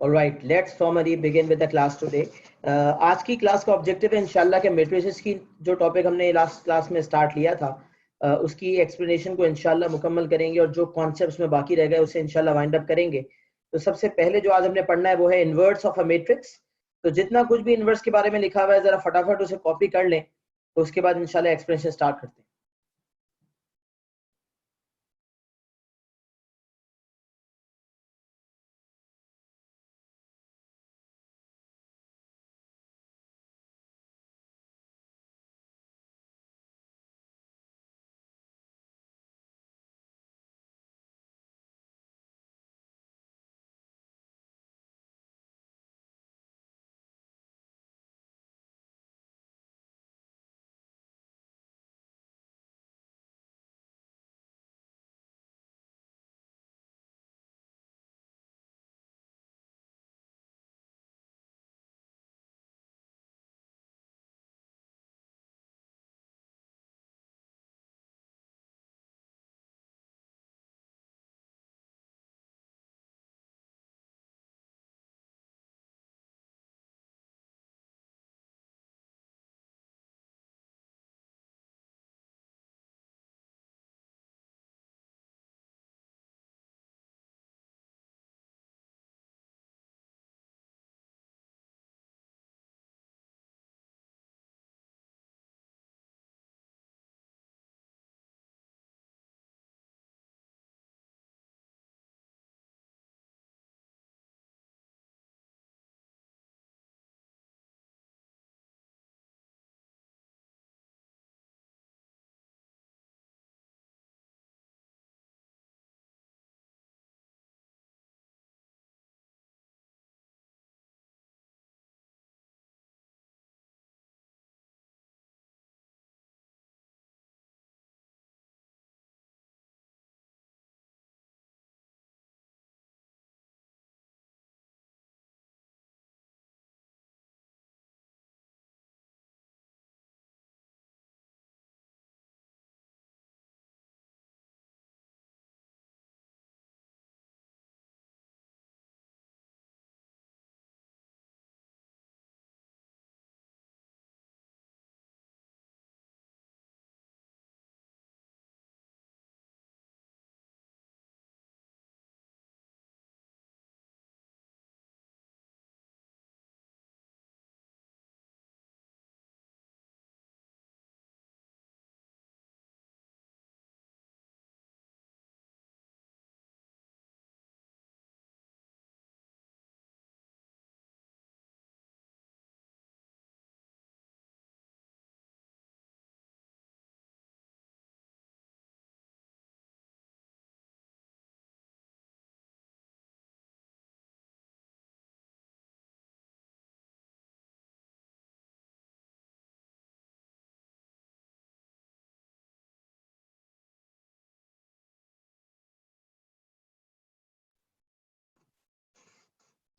Alright, let's formally begin with the class today. आज की class का ऑब्जेक्टिव है इंशाल्लाह के मैट्रिसेस की जो टॉपिक हमने लास्ट क्लास में स्टार्ट लिया था उसकी एक्सप्लेनेशन को इंशाल्लाह मुकम्मल करेंगे और जो कॉन्सेप्ट्स में बाकी रह गए उसे इंशाल्लाह वाइंड अप करेंगे। तो सबसे पहले जो आज हमने पढ़ना है वो है इनवर्स ऑफ अ मैट्रिक्स। तो जितना कुछ भी इनवर्स के बारे में लिखा हुआ है जरा फटाफट उसे कॉपी कर लें, तो उसके बाद इंशाल्लाह एक्सप्लेनेशन स्टार्ट करते हैं।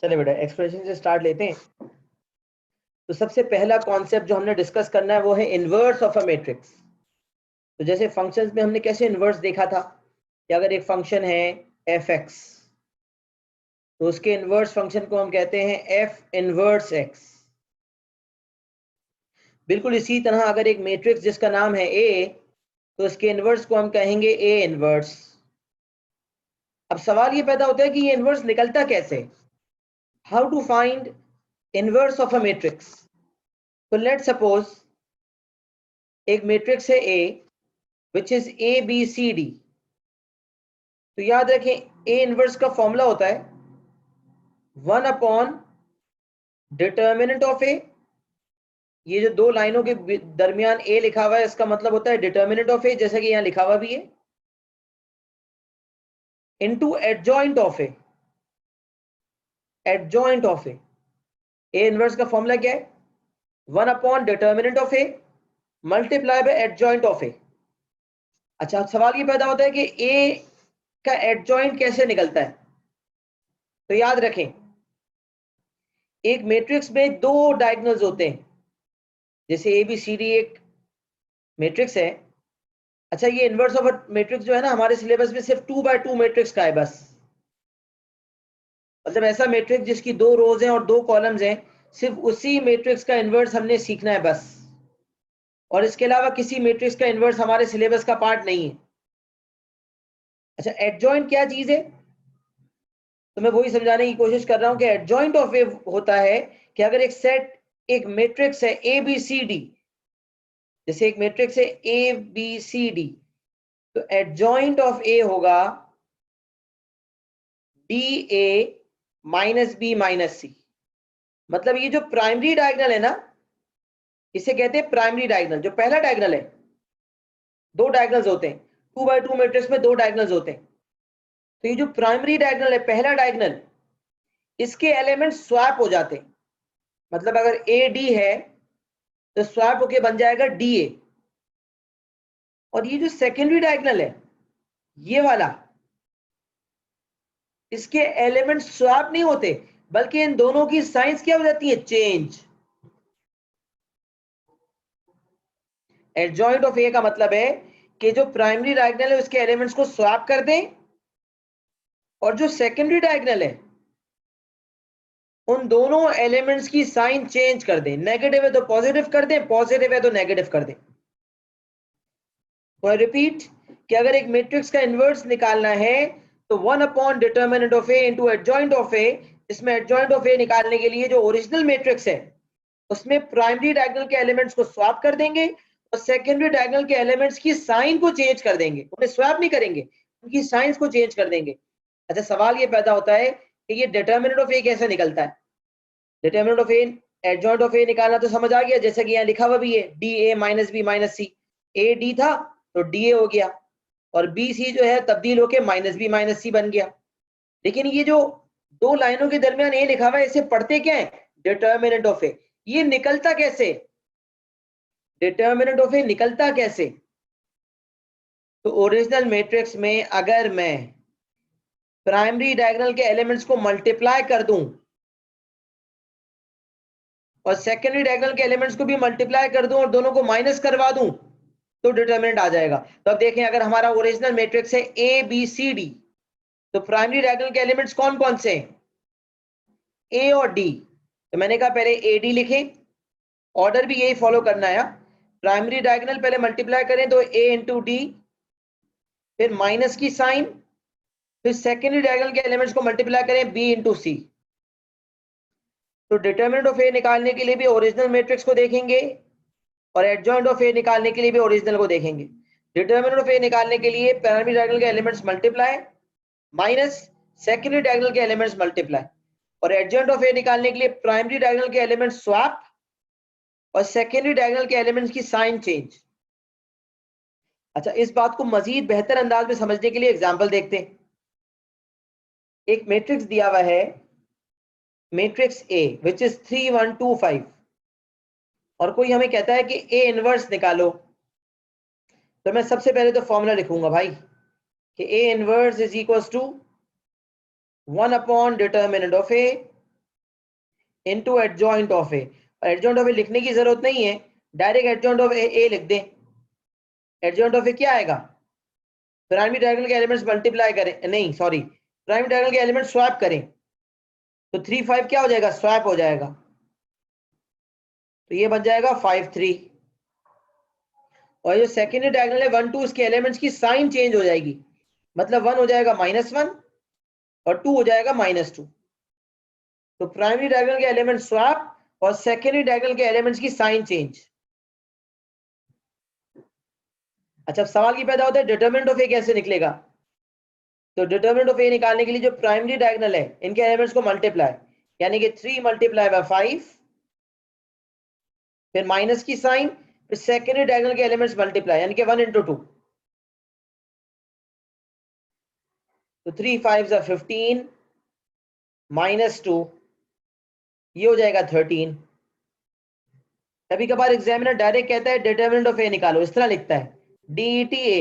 चले बेटा एक्सप्रेशन से स्टार्ट लेते हैं। तो सबसे पहला कॉन्सेप्ट जो हमने डिस्कस करना है वो है इनवर्स ऑफ अ मैट्रिक्स। तो जैसे फंक्शंस में हमने कैसे इनवर्स देखा था कि अगर एक फंक्शन है एफ एक्स तो उसके इनवर्स फंक्शन को हम कहते हैं एफ इनवर्स एक्स। बिल्कुल इसी तरह अगर एक मैट्रिक्स जिसका नाम है ए तो उसके इनवर्स को हम कहेंगे ए इनवर्स। अब सवाल ये पैदा होता है कि ये इनवर्स निकलता कैसे, how to find inverse of a matrix. तो लेट सपोज एक मैट्रिक्स है A which is A B C D. तो याद रखें ए इनवर्स का फॉर्मूला होता है 1 अपॉन डिटर्मिनेंट ऑफ ए। ये जो दो लाइनों के दरमियान ए लिखा हुआ है इसका मतलब होता है डिटर्मिनेंट ऑफ ए, जैसा कि यहां लिखा हुआ भी है, into adjoint of A. Adjoint of A inverse का फॉर्मूला क्या है 1 upon determinant of A multiply by adjoint of A. अच्छा सवाल ये पैदा होता है कि ए का एडजॉइंट कैसे निकलता है। तो याद रखें एक मैट्रिक्स में दो डायगोनल्स होते हैं, जैसे ए बी सी डी एक मैट्रिक्स है। अच्छा ये इनवर्स ऑफ मैट्रिक्स जो है ना हमारे सिलेबस में सिर्फ 2 by 2 मैट्रिक्स का है बस। मतलब ऐसा मैट्रिक्स जिसकी 2 रोज हैं और 2 कॉलम्स हैं, सिर्फ उसी मैट्रिक्स का इन्वर्स हमने सीखना है बस, और इसके अलावा किसी मैट्रिक्स का इन्वर्स हमारे सिलेबस का पार्ट नहीं है। अच्छा, एडजॉइंट क्या चीज है? तो मैं वही समझाने की कोशिश कर रहा हूं कि एडजॉइंट ऑफ ए होता है कि अगर एक सेट, एक मैट्रिक्स है ए बी सी डी, जैसे एक मैट्रिक्स है ए बी सी डी, तो एडजॉइंट ऑफ ए होगा D A minus B minus C. मतलब ये जो प्राइमरी डायगोनल है ना, इसे कहते हैं प्राइमरी डायगोनल। जो पहला डायगोनल है, 2 डायगोनल्स होते हैं, 2 बाय 2 मैट्रिक्स में 2 डायगोनल्स होते हैं। तो ये जो प्राइमरी डायगोनल है, पहला डायगोनल, इसके एलिमेंट स्वैप हो जाते हैं। मतलब अगर ए डी है तो स्वैप होके बन जाएगा डी ए। और ये जो सेकेंडरी डायगोनल है, ये वाला, इसके एलिमेंट स्वैप नहीं होते, बल्कि इन दोनों की साइंस क्या हो जाती है? चेंज। एडजॉइंट ऑफ ए का मतलब है कि जो प्राइमरी डायगोनल है उसके एलिमेंट्स को स्वैप कर दें, और जो सेकेंडरी डायगोनल है उन दोनों एलिमेंट्स की साइन चेंज कर दें। नेगेटिव है तो पॉजिटिव कर दें, पॉजिटिव है तो नेगेटिव कर दें। तो आई रिपीट कि अगर एक मैट्रिक्स का इन्वर्स निकालना है तो 1 upon determinant of A into adjoint of A. इसमें एडजॉइंट ऑफ ए निकालने के लिए जो ओरिजिनल मैट्रिक्स है उसमें प्राइमरी डायगोनल के एलिमेंट्स को स्वैप कर देंगे, और सेकेंडरी डायगोनल के एलिमेंट्स की साइन को चेंज कर देंगे। उन्हें स्वैप नहीं करेंगे, उनकी साइंस को चेंज कर देंगे। अच्छा, सवाल ये पैदा होता है कि ये डिटर्मिनेंट ऑफ ए कैसे निकलता है? Determinant of A, adjoint of A निकालना तो समझ आ गया, जैसे कि यहाँ लिखा हुआ भी है D A minus B minus C. A D था तो डी ए हो गया, और बी सी जो है तब्दील होके माइनस बी माइनस सी बन गया। लेकिन ये जो 2 लाइनों के दरमियान ए लिखा हुआ है, इसे पढ़ते क्या है? डिटर्मिनेंट ऑफ ए। ये निकलता कैसे? डिटर्मिनेंट ऑफ ए निकलता कैसे? तो ओरिजिनल मैट्रिक्स में अगर मैं प्राइमरी डायगोनल के एलिमेंट्स को मल्टीप्लाई कर दूं और सेकेंडरी डायगोनल के एलिमेंट्स को भी मल्टीप्लाई कर दूं और दोनों को माइनस करवा दूं, तो डिटर्मिनेंट आ जाएगा। तो अब देखें, अगर हमारा ओरिजिनल मैट्रिक्स है ए बी सी डी, तो प्राइमरी डायगोनल के एलिमेंट्स कौन कौन से हैं? ए और डी। तो मैंने कहा पहले ए डी लिखें, ऑर्डर भी यही फॉलो करना है। प्राइमरी डायगोनल पहले मल्टीप्लाई करें तो ए इंटू डी, फिर माइनस की साइन, फिर सेकेंडरी डायगोनल के एलिमेंट्स को मल्टीप्लाई करें बी इंटू सी। तो डिटर्मिनेंट ऑफ ए निकालने के लिए भी ओरिजिनल मैट्रिक्स को देखेंगे, और एडजॉइंट ऑफ ए निकालने के लिए भी ओरिजिनल को देखेंगे। डिटर्मिनेंट ऑफ ए निकालने के लिए प्राइमरी डायगोनल के elements multiply minus secondary diagonal के एलिमेंट्स मल्टीप्लाई, और एडजॉइंट ऑफ ए निकालने के लिए प्राइमरी डायगोनल के एलिमेंट्स स्वैप और सेकेंडरी डायगोनल के एलिमेंट्स की साइन चेंज। अच्छा, इस बात को मजीद बेहतर अंदाज में समझने के लिए एग्जांपल देखते हैं। एक मैट्रिक्स दिया हुआ है, मैट्रिक्स ए विच इज 3 1 2 5, और कोई हमें कहता है कि ए इनवर्स निकालो। तो मैं सबसे पहले तो फॉर्मूला लिखूंगा भाई कि A inverse is equals to 1 upon determinant of A into adjoint of A. और एडजॉइंट ऑफ ए लिखने की जरूरत नहीं है, डायरेक्ट एडजॉइंट ऑफ ए लिख दें। एडजॉइंट ऑफ ए क्या आएगा? प्राइमरी डायगोनल के एलिमेंट्स मल्टीप्लाई करें, नहीं सॉरी, प्राइमरी डायगोनल के एलिमेंट्स स्वैप करें, तो 3 5 क्या हो जाएगा? स्वैप हो जाएगा, तो ये बन जाएगा 5 3। और जो सेकेंडरी डायगोनल है 1 2, इसके एलिमेंट्स की साइन चेंज हो जाएगी, मतलब 1 हो जाएगा -1 और 2 हो जाएगा -2। तो प्राइमरी डायगोनल के एलिमेंट स्वैप और सेकेंडरी डायगोनल के एलिमेंट्स की साइन चेंज। अच्छा, सवाल ये पैदा होता है डिटर्मिनेंट ऑफ ए कैसे निकलेगा? तो डिटर्मिनेंट ऑफ ए निकालने के लिए जो प्राइमरी डायगोनल है इनके एलिमेंट्स को मल्टीप्लाई, यानी कि 3 मल्टीप्लाई बाय 5, फिर माइनस की साइन, फिर सेकेंडरी डायगोनल के एलिमेंट्स मल्टीप्लाई, यानी कि 1 इंटू 2। तो 3 5 15 -2, ये हो जाएगा 13। कभी कभार एग्जामिनर डायरेक्ट कहता है डिटर्मिनेंट ऑफ ए निकालो, इस तरह लिखता है DET A,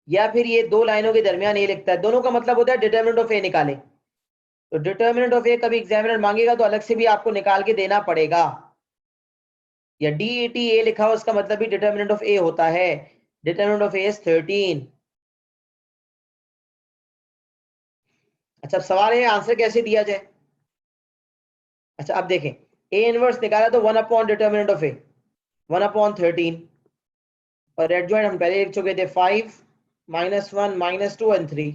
या फिर ये 2 लाइनों के दरमियान ए लिखता है, दोनों का मतलब होता है डिटर्मिनेंट ऑफ ए निकाले। तो डिटर्मिनेंट ऑफ ए कभी एग्जामिनर मांगेगा तो अलग से भी आपको निकाल के देना पड़ेगा, या DET A लिखा हो उसका मतलब भी डिटर्मिनेंट ऑफ ए होता है। Determinant of A is 13। अच्छा, अब सवाल है आंसर कैसे दिया जाए। अच्छा, अब देखें, ए इनवर्स निकाला तो 1 अपॉन डिटर्मिनेंट ऑफ ए 1/13, और एडजॉइंट हम पहले लिख चुके थे 5 -1 -2 और 3।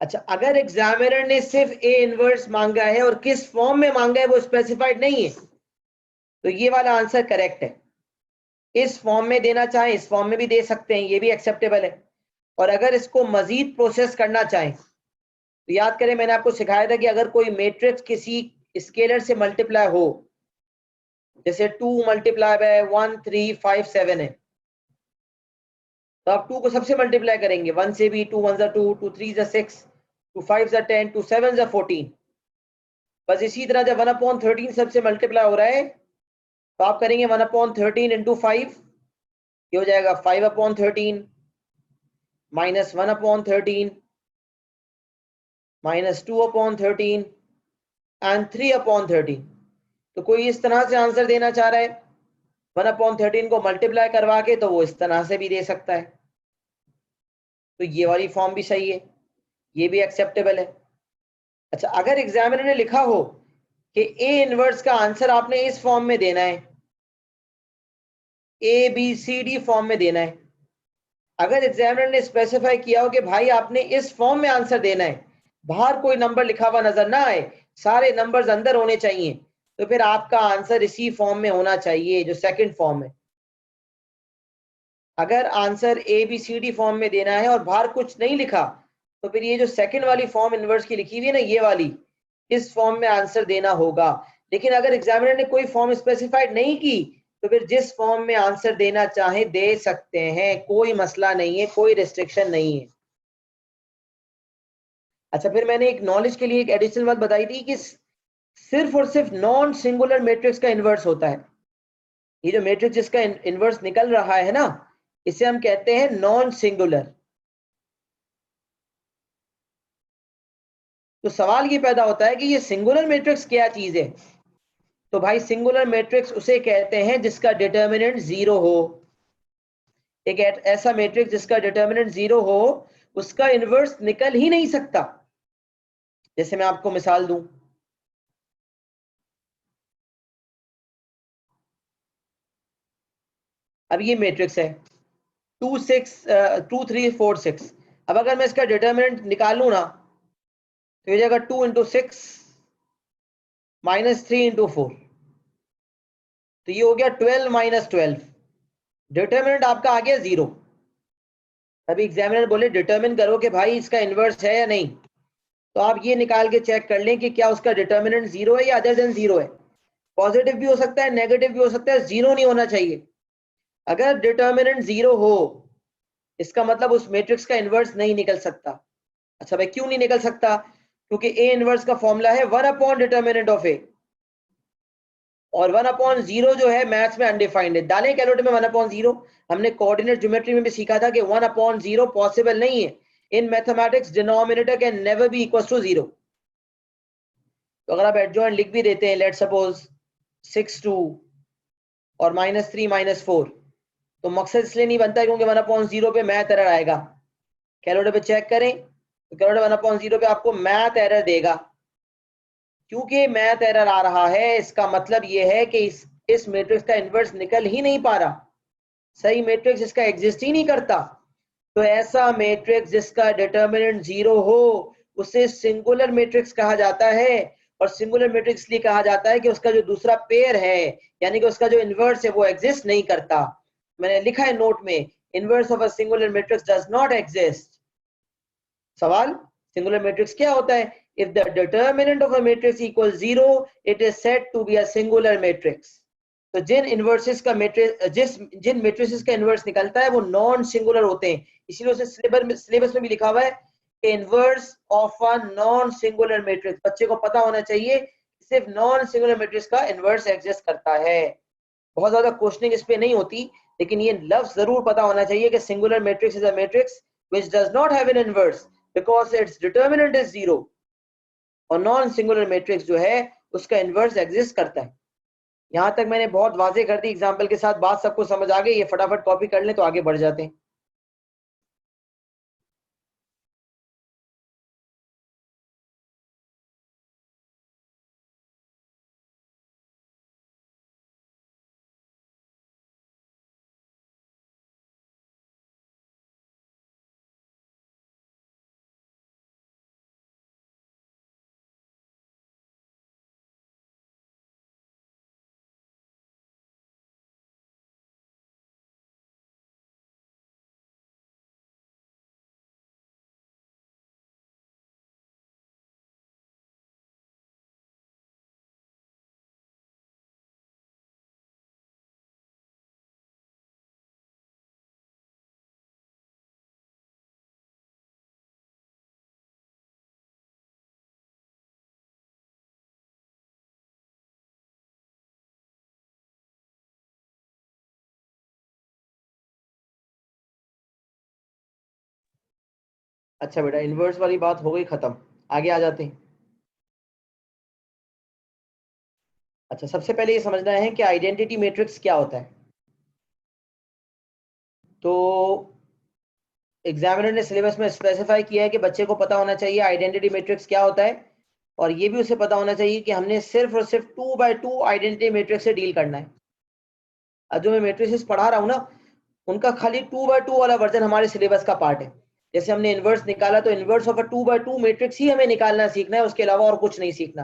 अच्छा, अगर एग्जामिनर ने सिर्फ ए इनवर्स मांगा है और किस फॉर्म में मांगा है वो स्पेसिफाइड नहीं है, तो ये वाला आंसर करेक्ट है। इस फॉर्म में देना चाहे इस फॉर्म में भी दे सकते हैं, ये भी एक्सेप्टेबल है। और अगर इसको मजीद प्रोसेस करना चाहें तो याद करें, मैंने आपको सिखाया था कि अगर कोई मैट्रिक्स किसी स्केलर से मल्टीप्लाई हो, जैसे 2 मल्टीप्लाई बाय 1 3 5 7 है, तो आप 2 को सबसे मल्टीप्लाई करेंगे, 1 से भी, 2 1 2, 2 3 6, 2 5 10, 2 7 14। बस इसी तरह जब 1/13 सबसे मल्टीप्लाई हो रहा है तो आप करेंगे 1/13 इंटू 5, ये हो जाएगा 5/13 माइनस 1/13 माइनस 2/13 एंड 3/13। तो कोई इस तरह से आंसर देना चाह रहा है 1/13 को मल्टीप्लाई करवा के, तो वो इस तरह से भी दे सकता है। तो ये वाली फॉर्म भी सही है, ये भी एक्सेप्टेबल है। अच्छा, अगर एग्जामिनर ने लिखा हो कि ए इनवर्स का आंसर आपने इस फॉर्म में देना है, A B C D form में देना है, अगर एग्जामिनर ने स्पेसिफाई किया हो कि भाई आपने इस फॉर्म में आंसर देना है, बाहर कोई नंबर लिखा हुआ नजर ना आए, सारे नंबर्स अंदर होने चाहिए, तो फिर आपका आंसर इसी फॉर्म में होना चाहिए जो सेकंड फॉर्म है। अगर answer A B C D form में देना है और बाहर कुछ नहीं लिखा, तो फिर ये जो सेकंड वाली फॉर्म इनवर्स की लिखी हुई है ना, ये वाली, इस फॉर्म में आंसर देना होगा। लेकिन अगर एग्जामिनर ने कोई फॉर्म स्पेसिफाइड नहीं की, तो फिर जिस फॉर्म में आंसर देना चाहे दे सकते हैं, कोई मसला नहीं है, कोई रिस्ट्रिक्शन नहीं है। अच्छा, फिर मैंने एक नॉलेज के लिए एक एडिशनल बात बताई थी कि सिर्फ और सिर्फ नॉन सिंगुलर मैट्रिक्स का इन्वर्स होता है। ये जो मैट्रिक्स जिसका इन्वर्स निकल रहा है ना, इसे हम कहते हैं नॉन सिंगुलर। तो सवाल ये पैदा होता है कि ये सिंगुलर मैट्रिक्स क्या चीज है। तो भाई, सिंगुलर मैट्रिक्स उसे कहते हैं जिसका डिटर्मिनेंट 0 हो। एक ऐसा मैट्रिक्स जिसका डिटर्मिनेंट 0 हो, उसका इन्वर्स निकल ही नहीं सकता। जैसे मैं आपको मिसाल दूं, अब ये मैट्रिक्स है 2 6 2 3 4 6। अब अगर मैं इसका डिटर्मिनेंट निकालूं ना, तो ये जाएगा 2 इंटू 6 -3 इंटू 4, तो ये हो गया 12 -12। डिटर्मिनेंट आपका आ गया 0। अभी एग्जामिनर बोले डिटर्मिन करो कि भाई इसका इन्वर्स है या नहीं, तो आप ये निकाल के चेक कर लें कि क्या उसका डिटर्मिनेंट 0 है या अदर देन 0 है। पॉजिटिव भी हो सकता है, नेगेटिव भी हो सकता है, 0 नहीं होना चाहिए। अगर डिटर्मिनेंट 0 हो, इसका मतलब उस मैट्रिक्स का इन्वर्स नहीं निकल सकता। अच्छा भाई, क्यों नहीं निकल सकता? क्योंकि ए इनवर्स का फॉर्मूला है 1/डिटर्मिनेंट ऑफ ए, और 1/0 जो है मैथ्स में अनडिफाइंड है। डालें कैलकुलेटर में 1/0। हमने कोऑर्डिनेट ज्योमेट्री में भी सीखा था कि 1/0 पॉसिबल नहीं है। In mathematics denominator can never be equal to 0। तो अगर आप एडजॉइंट लिख भी देते हैं, लेट सपोज 6 2 और -3 -4, तो मकसद इसलिए नहीं बनता क्योंकि 1/0 पे मैथ एरर आएगा। कैलकुलेटर पे चेक करें तो कैलकुलेटर 1/0 पे आपको मैथ एरर देगा। क्योंकि मैथ एरर आ रहा है, इसका मतलब यह है कि इस मैट्रिक्स का इन्वर्स निकल ही नहीं पा रहा। सही मैट्रिक्स इसका एग्जिस्ट ही नहीं करता। तो ऐसा मैट्रिक्स जिसका डिटर्मिनेंट 0 हो, उसे सिंगुलर मैट्रिक्स कहा जाता है। और सिंगुलर मैट्रिक्स इसलिए कहा जाता है कि उसका जो दूसरा पेयर है, यानी कि उसका जो इन्वर्स है, वो एग्जिस्ट नहीं करता। मैंने लिखा है नोट में, inverse of a singular matrix does not exist. सवाल, सिंगुलर मैट्रिक्स क्या होता है? If the determinant of a matrix equal 0, it is said to be a singular matrix. तो जिन इन्वर्सेस का मैट्रिक्स जिन मैट्रिसेस का इन्वर्स निकलता है वो नॉन सिंगुलर होते हैं। इसीलिए उसे सिलेबस में भी लिखा हुआ है कि inverse of a non singular matrix. बच्चे को पता होना चाहिए सिर्फ नॉन सिंगुलर मैट्रिक्स का इन्वर्स एग्जिस्ट करता है। बहुत ज्यादा क्वेश्चनिंग इस पे नहीं होती, लेकिन ये लफ्ज जरूर पता होना चाहिए कि singular matrix is a matrix which does not have an inverse because its determinant is 0। और नॉन सिंगुलर मैट्रिक्स जो है उसका इन्वर्स एग्जिस्ट करता है। यहां तक मैंने बहुत वाजे कर दी एग्जाम्पल के साथ, बात सबको समझ आ गई? ये फटाफट कॉपी कर लें तो आगे बढ़ जाते हैं। अच्छा बेटा, इनवर्स वाली बात हो गई खत्म, आगे आ जाते हैं। अच्छा, सबसे पहले ये समझना है कि आइडेंटिटी मैट्रिक्स क्या होता है। तो एग्जामिनर ने सिलेबस में स्पेसिफाई किया है कि बच्चे को पता होना चाहिए आइडेंटिटी मैट्रिक्स क्या होता है, और ये भी उसे पता होना चाहिए कि हमने सिर्फ और सिर्फ 2x2 आइडेंटिटी मैट्रिक्स से डील करना है। अब जो मैं मैट्रिसेस पढ़ा रहा हूँ ना, उनका खाली 2x2 वाला वर्जन हमारे सिलेबस का पार्ट है। जैसे हमने इनवर्स निकाला, तो inverse of a 2x2 matrix ही हमें निकालना सीखना है, उसके अलावा और कुछ नहीं सीखना।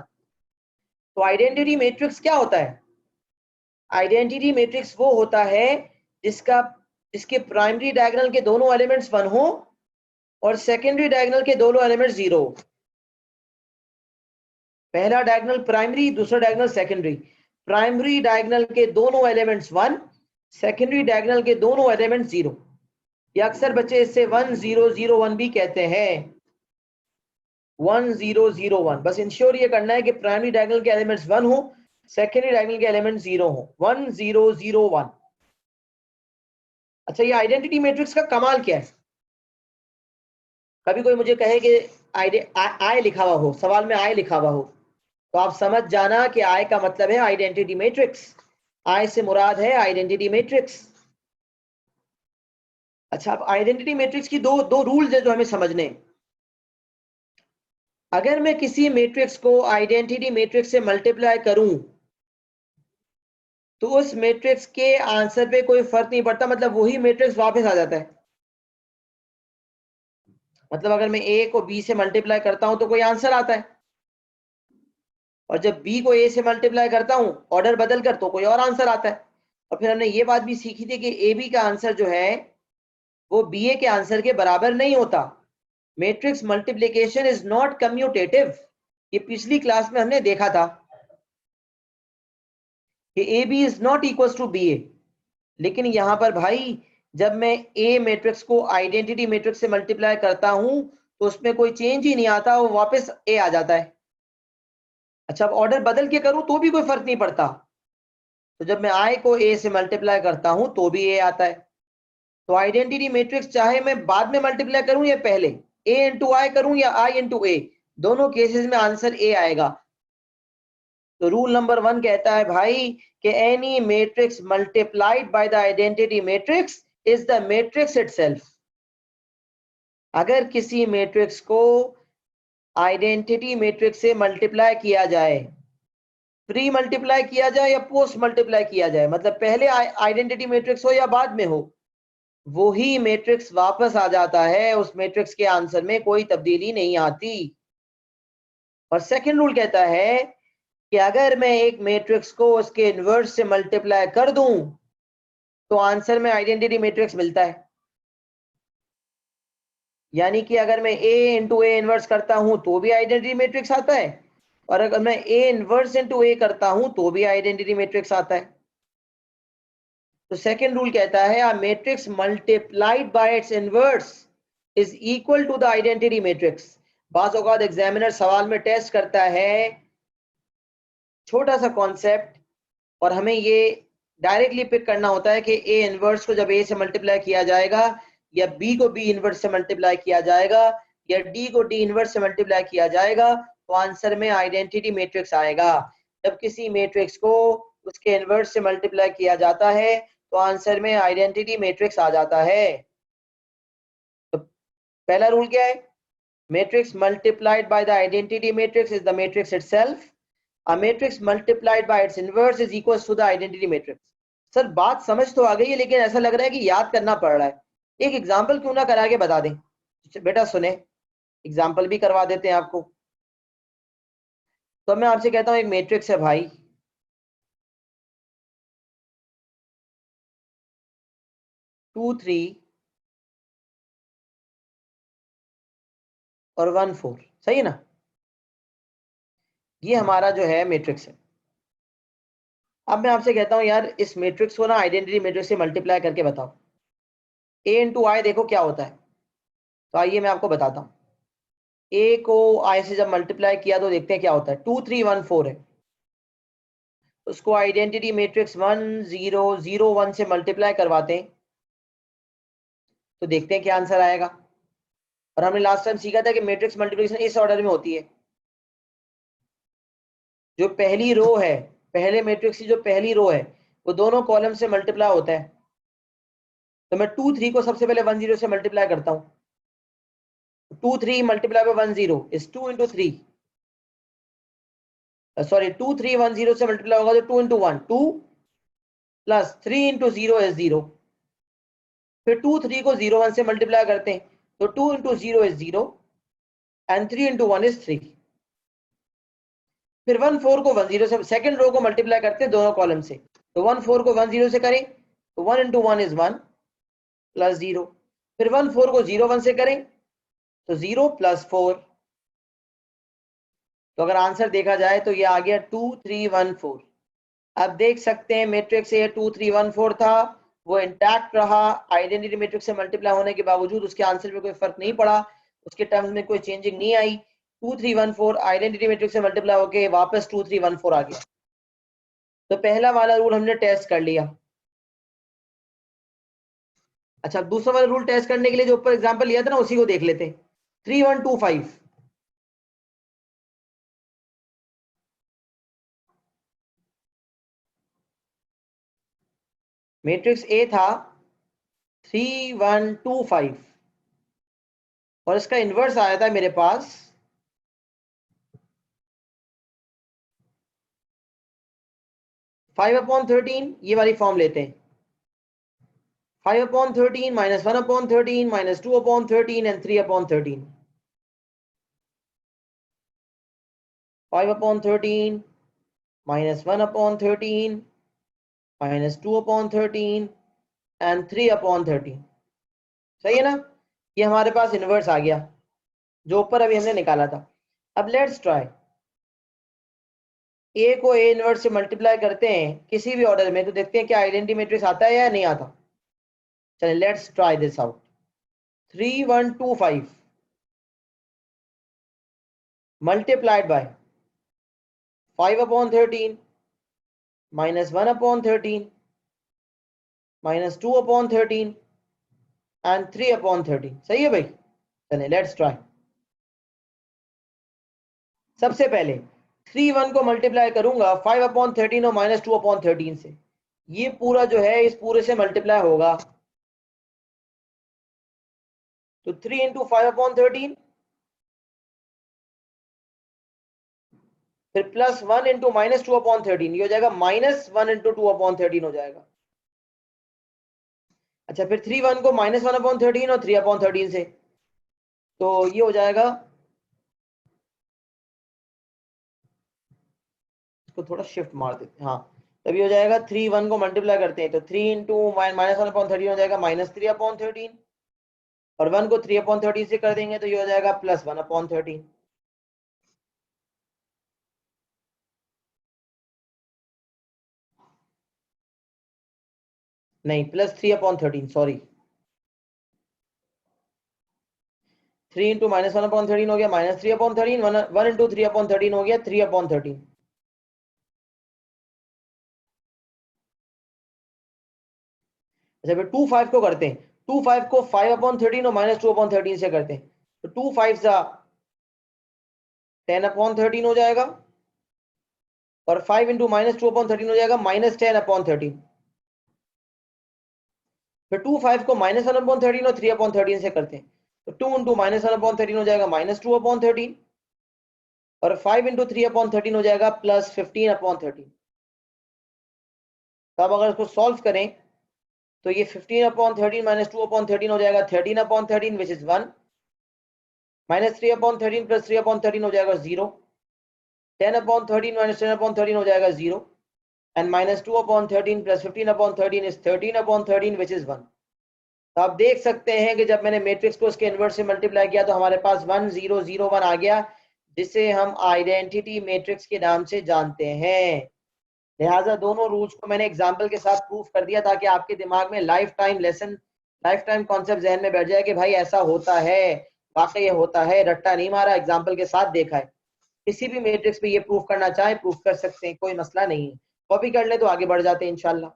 तो आइडेंटिटी मैट्रिक्स क्या होता है? आइडेंटिटी मैट्रिक्स वो होता है जिसके प्राइमरी डायगोनल के दोनों एलिमेंट्स 1 हो और सेकेंडरी डायगोनल के दोनों एलिमेंट्स 0 हो। पहला डायगोनल प्राइमरी, दूसरा डायगोनल सेकेंडरी। प्राइमरी डायगोनल के दोनों एलिमेंट्स 1, सेकेंडरी डायगोनल के दोनों एलिमेंट्स 0। या अक्सर बच्चे इससे 1 0 0 1 भी कहते हैं। 1 0 0 1, बस इंश्योर ये करना है कि प्राइमरी डायगोनल के एलिमेंट्स 1 हो, सेकेंडरी डायगोनल के एलिमेंट्स 0 हो। 1 0 0 1। अच्छा, ये आइडेंटिटी मैट्रिक्स का कमाल क्या है? कभी कोई मुझे कहे कि आई लिखा हुआ हो, सवाल में आई लिखा हुआ हो, तो आप समझ जाना कि आई का मतलब है आइडेंटिटी मैट्रिक्स। आई से मुराद है आइडेंटिटी मैट्रिक्स। अच्छा, अब आइडेंटिटी मैट्रिक्स की दो दो रूल्स है जो हमें समझने हैं। अगर मैं किसी मैट्रिक्स को आइडेंटिटी मैट्रिक्स से मल्टीप्लाई करूं, तो उस मैट्रिक्स के आंसर पे कोई फर्क नहीं पड़ता, मतलब वही मैट्रिक्स वापस आ जाता है। मतलब अगर मैं ए को बी से मल्टीप्लाई करता हूं तो कोई आंसर आता है, और जब बी को ए से मल्टीप्लाई करता हूं ऑर्डर बदल कर, तो कोई और आंसर आता है। और फिर हमने ये बात भी सीखी थी कि ए बी का आंसर जो है वो बी ए के आंसर के बराबर नहीं होता। Matrix multiplication is not commutative. ये पिछली क्लास में हमने देखा था कि A B is not equal to B A. लेकिन यहां पर भाई, जब मैं ए मैट्रिक्स को आइडेंटिटी मैट्रिक्स से मल्टीप्लाई करता हूं तो उसमें कोई चेंज ही नहीं आता, वो वापस ए आ जाता है। अच्छा, अब ऑर्डर बदल के करूं तो भी कोई फर्क नहीं पड़ता। तो जब मैं आई को ए से मल्टीप्लाई करता हूं तो भी ए आता है। तो आइडेंटिटी मैट्रिक्स चाहे मैं बाद में मल्टीप्लाई करूं या पहले, ए इंटू आई करूं या आई इंटू ए, दोनों केसेस में आंसर ए आएगा। तो रूल नंबर 1 कहता है भाई कि any matrix multiplied by the identity matrix is the matrix itself. अगर किसी मैट्रिक्स को आइडेंटिटी मैट्रिक्स से मल्टीप्लाई किया जाए, प्री मल्टीप्लाई किया जाए या पोस्ट मल्टीप्लाई किया जाए, मतलब पहले आइडेंटिटी मैट्रिक्स हो या बाद में हो, वो ही मैट्रिक्स वापस आ जाता है। उस मैट्रिक्स के आंसर में कोई तब्दीली नहीं आती। और सेकंड रूल कहता है कि अगर मैं एक मैट्रिक्स को उसके इनवर्स से मल्टीप्लाई कर दूं तो आंसर में आइडेंटिटी मैट्रिक्स मिलता है। यानी कि अगर मैं ए इंटू ए इनवर्स करता हूं तो भी आइडेंटिटी मैट्रिक्स आता है, और अगर मैं ए इनवर्स इंटू ए करता हूं तो भी आइडेंटिटी मैट्रिक्स आता है। तो सेकंड रूल कहता है a matrix multiplied by its inverse is equal to the identity matrix. बाज़ औक़ात एग्जामिनर सवाल में टेस्ट करता है छोटा सा कॉन्सेप्ट, और हमें ये डायरेक्टली पिक करना होता है कि ए इनवर्स को जब ए से मल्टीप्लाई किया जाएगा, या बी को बी इनवर्स से मल्टीप्लाई किया जाएगा, या डी को डी इनवर्स से मल्टीप्लाई किया जाएगा, तो आंसर में आइडेंटिटी मैट्रिक्स आएगा। जब किसी मैट्रिक्स को उसके इनवर्स से मल्टीप्लाई किया जाता है तो आंसर में आइडेंटिटी मैट्रिक्स आ जाता है। तो पहला रूल क्या है? Matrix multiplied by the identity matrix is the matrix itself. A matrix multiplied by its inverse is equals to the identity matrix। Sir बात समझ तो आ गई है, लेकिन ऐसा लग रहा है कि याद करना पड़ रहा है। एक एग्जांपल क्यों ना करा के बता दें? बेटा सुने, एग्जांपल भी करवा देते हैं आपको। तो मैं आपसे कहता हूं एक मैट्रिक्स है भाई, 2 3 और 1 4, सही है ना? ये हमारा जो है मैट्रिक्स है। अब मैं आपसे कहता हूं यार इस मैट्रिक्स को ना आइडेंटिटी मैट्रिक्स से मल्टीप्लाई करके बताओ। ए इंटू आई देखो क्या होता है। तो आइए मैं आपको बताता हूं। ए को आई से जब मल्टीप्लाई किया तो देखते हैं क्या होता है। 2 3 1 4 है, उसको आइडेंटिटी मैट्रिक्स 1 0 0 1 से मल्टीप्लाई करवाते हैं तो देखते हैं क्या आंसर आएगा। और हमने लास्ट टाइम सीखा था कि मैट्रिक्स मल्टीप्लिकेशन इस ऑर्डर में होती है, जो पहली रो है, पहले मैट्रिक्स की जो पहली रो है वो दोनों कॉलम से मल्टीप्लाई होता है। तो मैं 2 3 को सबसे पहले 1 0 से मल्टीप्लाई करता हूँ। 2 3 multiply by 1 0 is 2 into 3, sorry 2 3 1 0 से मल्टीप्लाई होगा तो 2 into 1 2 प्लस 3 into 0 is 0। फिर 2 3 को 0 1 से मल्टीप्लाई करते हैं तो 2 into 0 is 0 and 3 into 1 is 3। फिर 1 4 को 1 0 से सेकंड रो को मल्टीप्लाई करते हैं दोनों कॉलम से, तो 1 4 को 1 0 से करें तो 1 into 1 is 1 प्लस 0। फिर 1 4 को 0 1 से करें तो 0 प्लस 4। तो अगर आंसर देखा जाए तो ये आ गया 2 3 1 4। अब देख सकते हैं मैट्रिक्स ये 2 3 1 4 था, वो इंटैक्ट रहा, आइडेंटिटी मैट्रिक्स से मल्टीप्लाई होने के बावजूद उसके आंसर में कोई फर्क नहीं पड़ा, उसके टर्म्स में कोई चेंजिंग नहीं आई। 2 3 1 4 आइडेंटिटी मैट्रिक्स से मल्टीप्लाई होके वापस 2 3 1 4 आ गया। तो पहला वाला रूल हमने टेस्ट कर लिया। अच्छा, दूसरा वाला रूल टेस्ट करने के लिए जो ऊपर एग्जांपल लिया था ना उसी को देख लेते हैं। 3 1 2 5 मैट्रिक्स ए था 3 1 2 5 और इसका इन्वर्स आया था मेरे पास 5/13। ये वाली फॉर्म लेते हैं, 5/13 minus 1/13 minus 2/13 and 3/13। 5/13 minus 1/13 minus 2/13 and 3/13। सही है ना? ये हमारे पास इनवर्स आ गया जो ऊपर अभी हमने निकाला था। अब लेट्स ट्राई, ए को ए इनवर्स से मल्टीप्लाई करते हैं किसी भी ऑर्डर में तो देखते हैं क्या आइडेंटिटी मैट्रिक्स आता है या नहीं आता। चलिए let's try this out. 3 1 2 5 multiplied by 5/13 minus 1/13 minus 2/13 and 3/13। सही है भाई? चलिए लेट्स ट्राई। सबसे पहले 3 1 को मल्टीप्लाई करूंगा 5/13 और माइनस 2/13 से, ये पूरा जो है इस पूरे से मल्टीप्लाई होगा तो 3 into 5/13 फिर प्लस 1 into माइनस 2/13, ये हो जाएगा माइनस 1 into 2/13 हो जाएगा। अच्छा, फिर 3 1 को माइनस 1/13 और 3/13 से, तो ये हो जाएगा, इसको थोड़ा शिफ्ट मार देते हैं, हाँ तभी हो जाएगा 3 1 को मल्टीप्लाई करते हैं तो 3 इंटू माइनस 1/13 हो जाएगा माइनस 3/13 और 1 को 3/13 से कर देंगे तो ये हो जाएगा प्लस 1/13। नहीं, प्लस 3/13, सॉरी 3 इंटू माइनस 1/13 हो गया माइनस 3/13, 1 इंटू 3/13 हो गया 3/13। अच्छा, फिर 2 5 को करते हैं, 2 5 को 5/13 और माइनस 2/13 से करते हैं तो 2 5 10/13 हो जाएगा और 5 इंटू माइनस 2/13 हो जाएगा माइनस 10/13। फिर 2 5 को माइनस 1/13 और 3/13 से करते हैं तो 2 इंटू माइनस 1/13 हो जाएगा माइनस 2/13 और 5 इंटू 3/13 हो जाएगा प्लस 15/13। तो अब अगर इसको सॉल्व करें तो ये 15/13 माइनस 2/13 हो जाएगा 13/13 विच इज 1, माइनस 3/13 प्लस 3/13 हो जाएगा 0, 10/13 माइनस 10/13 हो जाएगा 0 and minus 2/13 plus 15/13 is 13/13 which is 1। तो आप देख सकते हैं कि जब मैंने मैट्रिक्स को उसके इनवर्स से मल्टीप्लाई किया तो हमारे पास 1 0 0 1 आ गया, जिसे हम आइडेंटिटी मैट्रिक्स के नाम से जानते हैं। लिहाजा दोनों रूल्स को मैंने एग्जांपल के साथ प्रूफ कर दिया ताकि आपके दिमाग में life time lesson, life time concept जहन में बैठ जाए कि भाई ऐसा होता है, वाकई ये होता है, रट्टा नहीं मारा, एग्जाम्पल के साथ देखा है। किसी भी मैट्रिक्स पे ये प्रूफ करना चाहे प्रूफ कर सकते हैं, कोई मसला नहीं है। कॉपी कर ले तो आगे बढ़ जाते हैं इंशाल्लाह।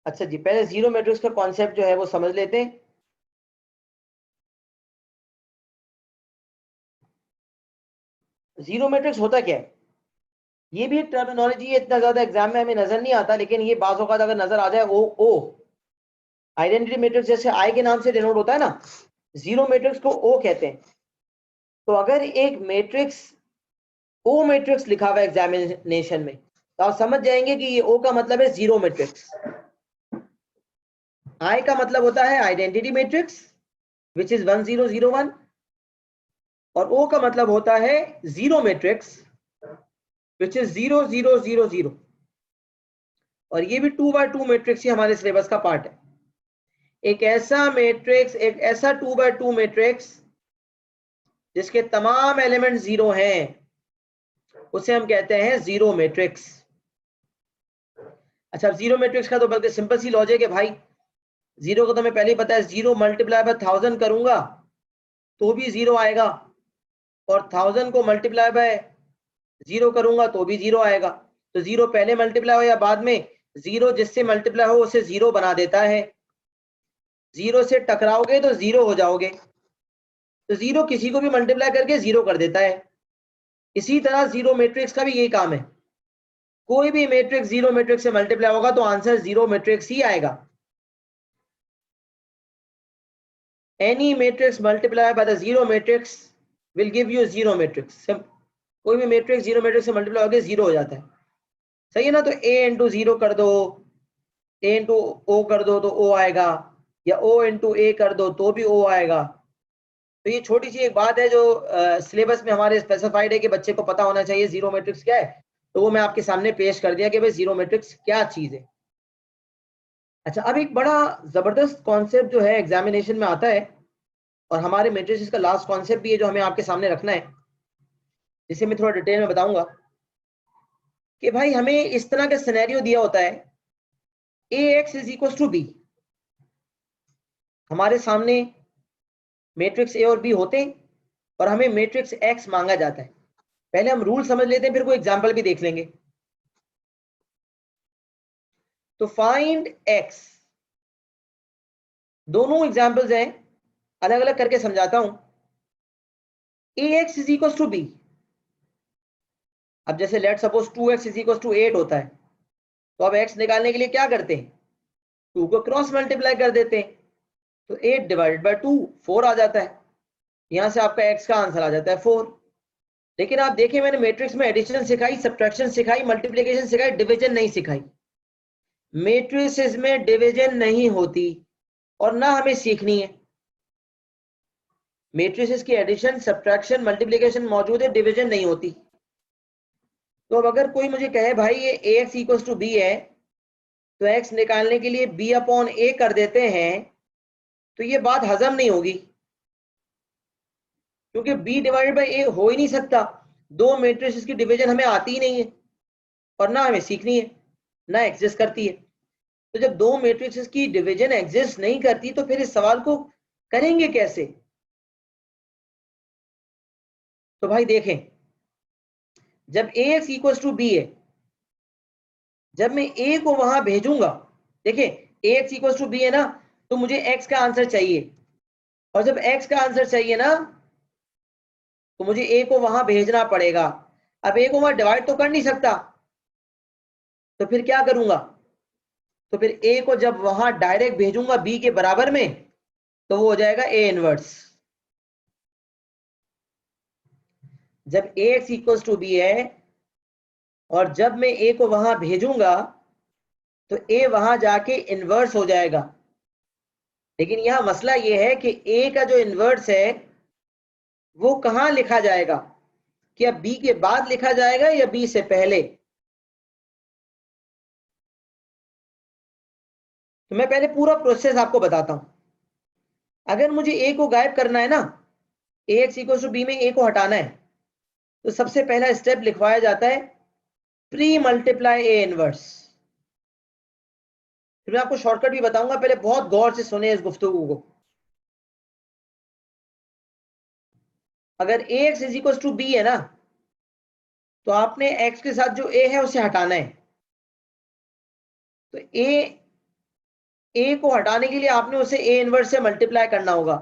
अच्छा जी, पहले जीरो मैट्रिक्स का कॉन्सेप्ट जो है वो समझ लेते हैं। जीरो मैट्रिक्स होता क्या है? ये भी एक टर्मिनोलॉजी है, इतना ज्यादा एग्जाम में हमें नजर नहीं आता, लेकिन ये बाज़ औक़ात अगर नजर आ जाए, ओ आइडेंटिटी मैट्रिक्स जैसे आई के नाम से डिनोट होता है ना, जीरो मैट्रिक्स को ओ कहते हैं। तो अगर एक मैट्रिक्स ओ मैट्रिक्स लिखा हुआ है एग्जामिनेशन में, तो आप समझ जाएंगे कि ये ओ का मतलब है जीरो मैट्रिक्स, आई का मतलब होता है आइडेंटिटी मैट्रिक्स विच इज 1001, और ओ का मतलब होता है जीरो मैट्रिक्स विच इज 0000। और ये भी 2x2 मैट्रिक्स ही हमारे सिलेबस का पार्ट है। एक ऐसा मैट्रिक्स, एक ऐसा 2x2 मैट्रिक्स जिसके तमाम एलिमेंट जीरो हैं, उसे हम कहते हैं जीरो मैट्रिक्स। अच्छा, जीरो मैट्रिक्स का तो बल्कि सिंपल सी लॉजिक है भाई। जीरो को तो हमें पहले ही पता है, जीरो मल्टीप्लाई बाय 1000 करूंगा तो भी जीरो आएगा, और 1000 को मल्टीप्लाई बाय जीरो करूंगा तो भी जीरो आएगा। तो जीरो पहले मल्टीप्लाई हो या बाद में, जीरो जिससे मल्टीप्लाई हो उसे जीरो बना देता है। जीरो से टकराओगे तो जीरो हो जाओगे, तो जीरो किसी को भी मल्टीप्लाई करके जीरो कर देता है। इसी तरह जीरो मैट्रिक्स का भी यही काम है। कोई भी मैट्रिक्स जीरो मैट्रिक्स से मल्टीप्लाई होगा तो आंसर जीरो मैट्रिक्स ही आएगा। Any matrix multiply by the zero matrix will give you zero matrix. कोई भी मैट्रिक्स जीरो मैट्रिक्स से मल्टीप्लाई होकर जीरो हो जाता है, सही है ना? तो ए इंटू जीरो कर दो, ए इंटू ओ कर दो तो ओ आएगा, या ओ इंटू ए कर दो तो भी ओ आएगा। तो ये छोटी सी एक बात है जो सिलेबस में हमारे स्पेसिफाइड है कि बच्चे को पता होना चाहिए जीरो मैट्रिक्स क्या है। तो वो मैं आपके सामने पेश कर दिया कि भाई जीरो मैट्रिक्स क्या चीज है। अच्छा, अब एक बड़ा जबरदस्त कॉन्सेप्ट जो है एग्जामिनेशन में आता है, और हमारे मैट्रिसेस का लास्ट कॉन्सेप्ट भी है जो हमें आपके सामने रखना है, जिसे मैं थोड़ा डिटेल में बताऊंगा। कि भाई हमें इस तरह का सिनेरियो दिया होता है, A X is equal to B. हमारे सामने मैट्रिक्स ए और बी होते हैं, और हमें मैट्रिक्स एक्स मांगा जाता है। पहले हम रूल समझ लेते हैं, फिर कोई एग्जाम्पल भी देख लेंगे। तो फाइंड एक्स, दोनों एग्जाम्पल्स हैं, अलग अलग करके समझाता हूं। A X is equal to B. अब जैसे let suppose 2x is equal to 8 होता है, तो अब x निकालने के लिए क्या करते हैं, 2 को क्रॉस मल्टीप्लाई कर देते हैं, तो 8 डिवाइडेड बाय 2 4 आ जाता है। यहां से आपका x का आंसर आ जाता है 4। लेकिन आप देखिए, मैंने मैट्रिक्स में एडिशन सिखाई, सब्ट्रैक्शन सिखाई, मल्टीप्लिकेशन सिखाई, डिवीजन नहीं सिखाई। मैट्रिसेस में डिवीजन नहीं होती, और ना हमें सीखनी है। मैट्रिसेस की एडिशन, सब्ट्रैक्शन, मल्टीप्लिकेशन मौजूद है, डिवीजन नहीं होती। तो अब अगर कोई मुझे कहे भाई ये ax इक्वल्स टू बी है, तो x निकालने के लिए b अपॉन a कर देते हैं, तो ये बात हजम नहीं होगी, क्योंकि b डिवाइडेड बाई a हो ही नहीं सकता। दो मैट्रिसेस की डिवीजन हमें आती ही नहीं है, और ना हमें सीखनी है, ना एग्जिस्ट करती है। तो जब दो मैट्रिसेस की डिवीजन एग्जिस्ट नहीं करती, तो फिर इस सवाल को करेंगे कैसे? तो भाई देखें, जब ax इक्वल्स टू b है, जब मैं a को वहां भेजूंगा, देखिए ax इक्वल्स टू b है ना, तो मुझे x का आंसर चाहिए, और जब x का आंसर चाहिए ना, तो मुझे a को वहां भेजना पड़ेगा। अब a को वहां डिवाइड तो कर नहीं सकता, तो फिर क्या करूंगा? तो फिर a को जब वहां डायरेक्ट भेजूंगा b के बराबर में, तो वो हो जाएगा a इनवर्स। जब ax इक्वल्स टू b है, और जब मैं a को वहां भेजूंगा, तो a वहां जाके इनवर्स हो जाएगा। लेकिन यहां मसला यह है कि a का जो इनवर्स है वो कहां लिखा जाएगा? क्या b के बाद लिखा जाएगा या b से पहले? तो मैं पहले पूरा प्रोसेस आपको बताता हूं। अगर मुझे a को गायब करना है ना, ax इक्वल टू b में a को हटाना है, तो सबसे पहला स्टेप लिखवाया जाता है प्री मल्टीप्लाई a इनवर्स। फिर मैं आपको शॉर्टकट भी बताऊंगा, पहले बहुत गौर से सुने इस गुफ्तगू को। अगर ax is equal to b है ना, तो आपने x के साथ जो a है उसे हटाना है। तो a ए को हटाने के लिए आपने उसे ए इनवर्स से मल्टीप्लाई करना होगा।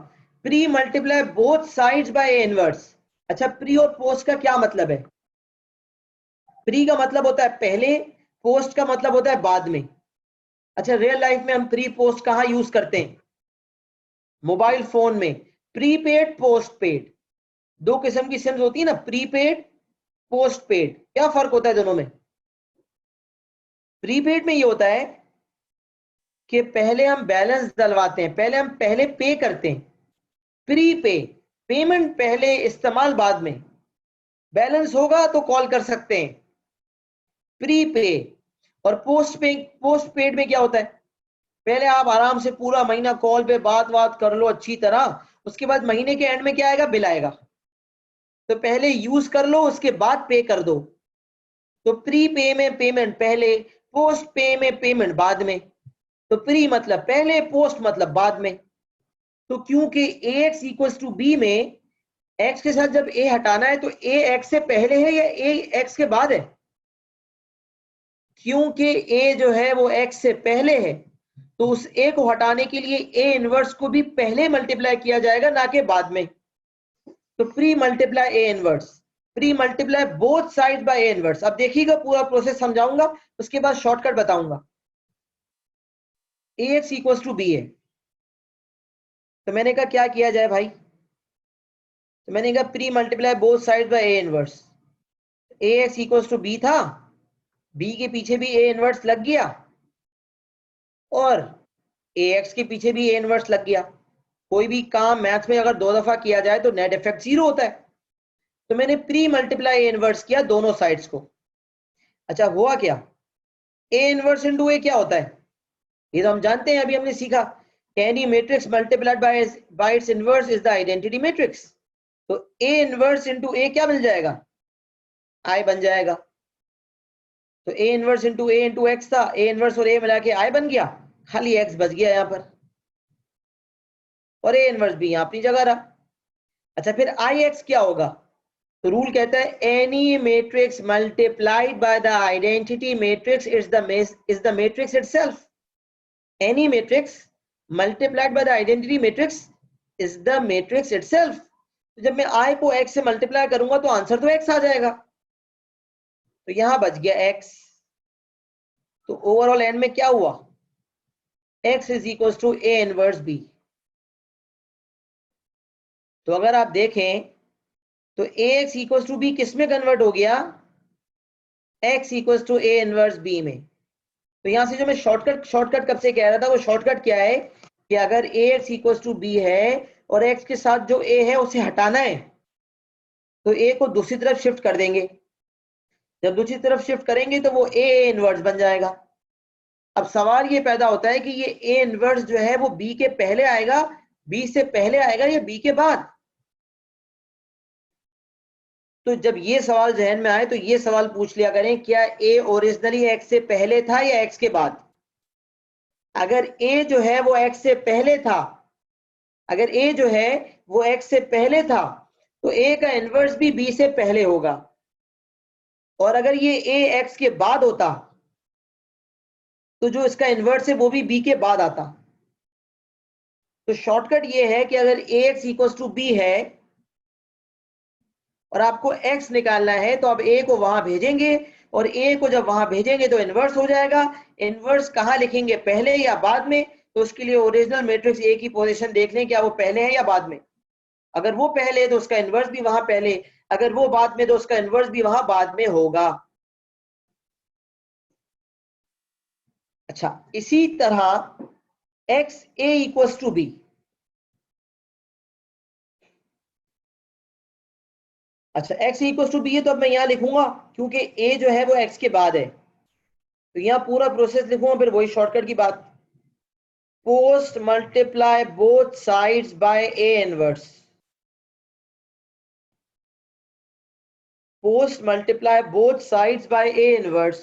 Pre multiply both sides by A inverse. अच्छा, प्री और पोस्ट का क्या मतलब है? प्री का मतलब होता है पहले, पोस्ट का मतलब होता है बाद में। अच्छा, रियल लाइफ में हम प्री पोस्ट कहाँ यूज करते हैं? मोबाइल फोन में। प्रीपेड पोस्ट पेड, दो किस्म की सिम्स होती है ना, प्रीपेड पोस्ट पेड। क्या फर्क होता है दोनों में? प्रीपेड में ये होता है कि पहले हम बैलेंस डलवाते हैं, पहले हम पे करते हैं। प्री पे, पेमेंट पहले, इस्तेमाल बाद में। बैलेंस होगा तो कॉल कर सकते हैं। प्री पे। और पोस्ट पेड में क्या होता है? पहले आप आराम से पूरा महीना कॉल पे बात कर लो अच्छी तरह, उसके बाद महीने के एंड में क्या आएगा? बिल आएगा। तो पहले यूज कर लो, उसके बाद पे कर दो। तो प्री पे में पेमेंट पहले, पोस्ट पे में पेमेंट बाद में। तो प्री मतलब पहले, पोस्ट मतलब बाद में। तो क्योंकि ax इक्वल्स टू बी में x के साथ जब a हटाना है तो a x से पहले है या a x के बाद है? क्योंकि a जो है वो x से पहले है, तो उस a को हटाने के लिए a इनवर्स को भी पहले मल्टीप्लाई किया जाएगा, ना कि बाद में। तो pre multiply a inverse, pre multiply both side by a inverse. अब देखिएगा, पूरा प्रोसेस समझाऊंगा, उसके बाद शॉर्टकट बताऊंगा। ax इक्वल्स टू बी है, तो मैंने कहा क्या किया जाए भाई? तो मैंने कहा pre multiply both side by a inverse. ax equals to B था, b के पीछे भी a इनवर्स लग गया, और ax के पीछे भी a इनवर्स लग गया। कोई भी काम मैथ में अगर दो दफा किया जाए तो नेट इफेक्ट 0 होता है। तो मैंने प्री मल्टीप्लाई a इनवर्स किया दोनों साइड्स को। अच्छा, हुआ क्या? a इनवर्स इनटू a क्या होता है? ये तो हम जानते हैं, अभी हमने सीखा। Any matrix multiplied by its inverse is the identity matrix. तो a इनवर्स इनटू a क्या मिल जाएगा? I बन जाएगा। तो a inverse into a into x था, a इनवर्स और a मिला के I बन गया, खाली x बच गया यहाँ पर, और a इनवर्स भी यहाँ अपनी जगह रहा। अच्छा, फिर ix क्या होगा? तो रूल कहता है any matrix multiplied by the identity matrix is the matrix itself. Any matrix multiplied by the identity matrix is the matrix itself. तो जब मैं i को x से मल्टीप्लाई करूंगा तो आंसर तो x आ जाएगा। तो यहां बच गया x। तो ओवरऑल एंड में क्या हुआ? x is equal to a inverse b। तो अगर आप देखें तो ax इक्वल टू b किस में कन्वर्ट हो गया? x equal to a inverse b में। तो यहां से जो मैं शॉर्टकट कब से कह रहा था, वो शॉर्टकट क्या है कि अगर ax इक्वल टू b है और x के साथ जो a है उसे हटाना है, तो a को दूसरी तरफ शिफ्ट कर देंगे। जब दूसरी तरफ शिफ्ट करेंगे तो वो a इनवर्स बन जाएगा। अब सवाल ये पैदा होता है कि ये a इनवर्स जो है वो b के पहले आएगा, b से पहले आएगा, या b के बाद? तो जब ये सवाल जहन में आए तो ये सवाल पूछ लिया करें, क्या a ओरिजिनली x से पहले था या x के बाद? अगर a जो है वो x से पहले था, अगर a जो है वो x से पहले था, तो a का इनवर्स भी b से पहले होगा। और अगर ये a x के बाद होता, तो जो इसका इनवर्स है वो भी b के बाद आता। तो शॉर्टकट ये है कि अगर ax इक्वल्स टू b है और आपको x निकालना है, तो आप a को वहां भेजेंगे, और a को जब वहां भेजेंगे तो इनवर्स हो जाएगा। इनवर्स कहां लिखेंगे, पहले या बाद में? तो उसके लिए ओरिजिनल मैट्रिक्स a की पोजीशन देख लें, क्या वो पहले है या बाद में। अगर वो पहले है तो उसका इनवर्स भी वहां पहले, अगर वो बाद में तो उसका इनवर्स भी वहां बाद में होगा। अच्छा, इसी तरह x a equals to b। अच्छा, x इक्वल्स टू b है, तो अब मैं यहां लिखूंगा, क्योंकि a जो है वो x के बाद है, तो यहां पूरा प्रोसेस लिखूंगा, फिर वही शॉर्टकट की बात। Post multiply both sides by a inverse. Post multiply both sides by a inverse.